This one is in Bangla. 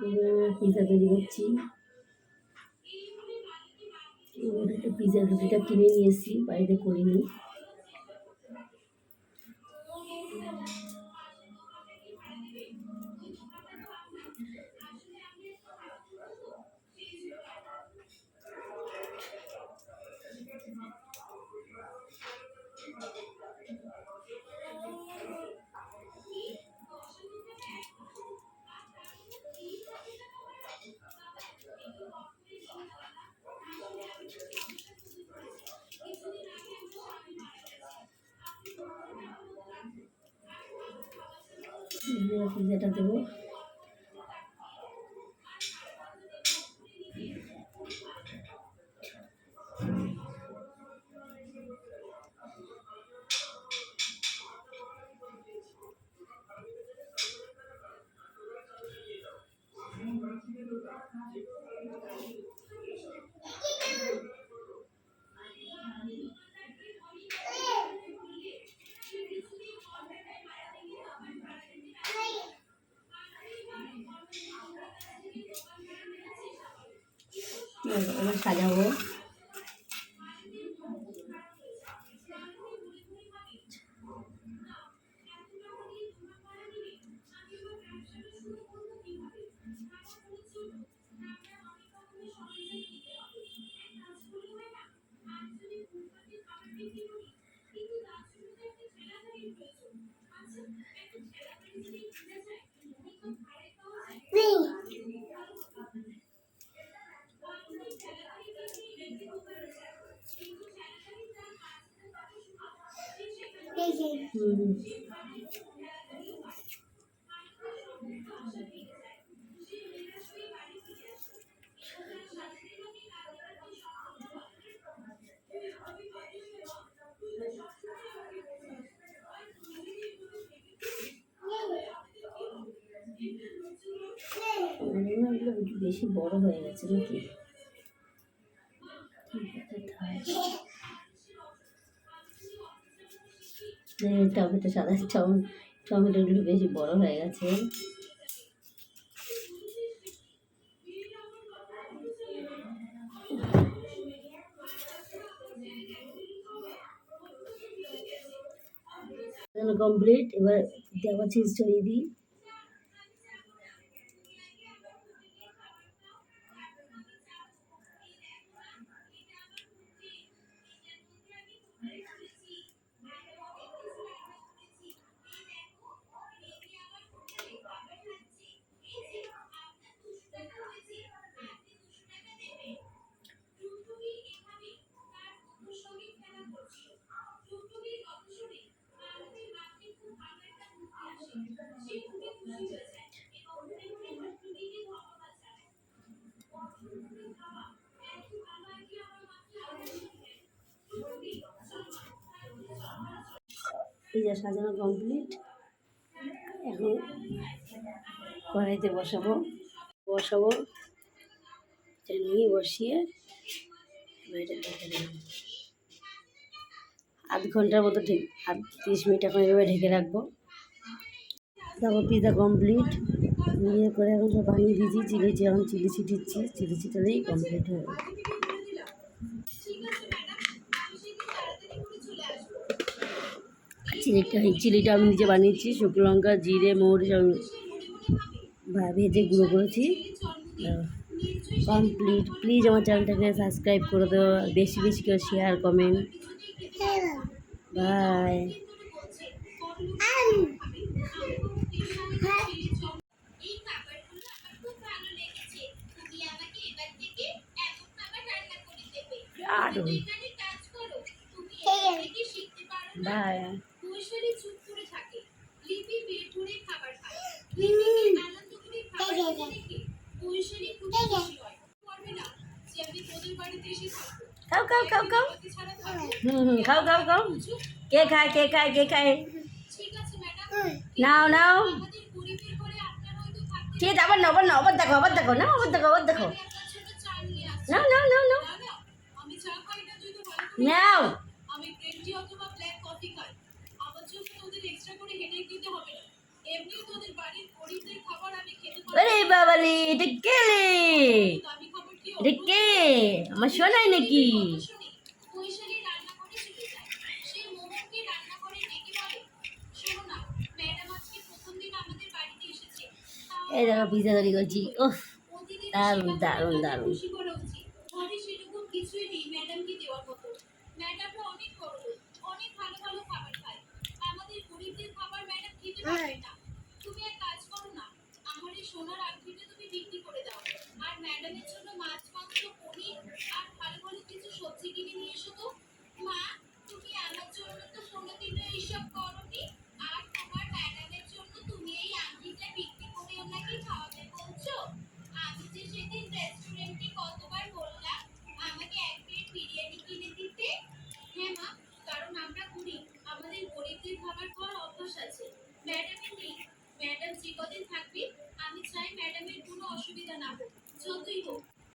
পিৎজা তৈরি করছি। একটা পিৎজা রুটিটা কিনে নিয়ে এসেছি, বাড়িতে করিনি। পিৎজাটা দেবো। এবার সাজাবো। একটু বেশি বড় হয়ে গেছে নাকি? টমেটো সাদা টমেটোগুলো বেশি বড় হয়ে গেছে। কমপ্লিট। এবার দেওয়া চিজ ছড়িয়ে দিই। পিৎজা সাজানো কমপ্লিট। এখন কড়াইতে বসাবো নিয়ে বসিয়ে এটা ঢেকে দেবো। আধ ঘন্টার মতো 30 মিনিট এখন এভাবে ঢেকে রাখবো। তারপর পিৎজা কমপ্লিট। নিয়ে করে এখন সব বানিয়ে দিয়েছি। এখন চিলি ছিটিচ্ছি। চিলি ছিটালেই কমপ্লিট হয়ে যাবে। চিলিটা আমি নিজে বানিয়েছি। শুকনো লঙ্কা, জিরে, মৌরি সব ভেজে গুঁড়ো করেছি। কমপ্লিট। প্লিজ আমার চ্যানেলটাকে সাবস্ক্রাইব করে দেবো। বেশি বেশি করে শেয়ার, কমেন্ট। বাই। বাই। খাও খাও খাও খাও। খাও খাও খাও। কে খায়? নাও ঠিক আছে। আবার দেখো। নাও। আরে বাবা রে, এটা কে রে? এটা কে? আমার শোনাই নাকি? এই দেখো পিজা তৈরি করছি। ওহ, দারুণ দারুণ দারুণ।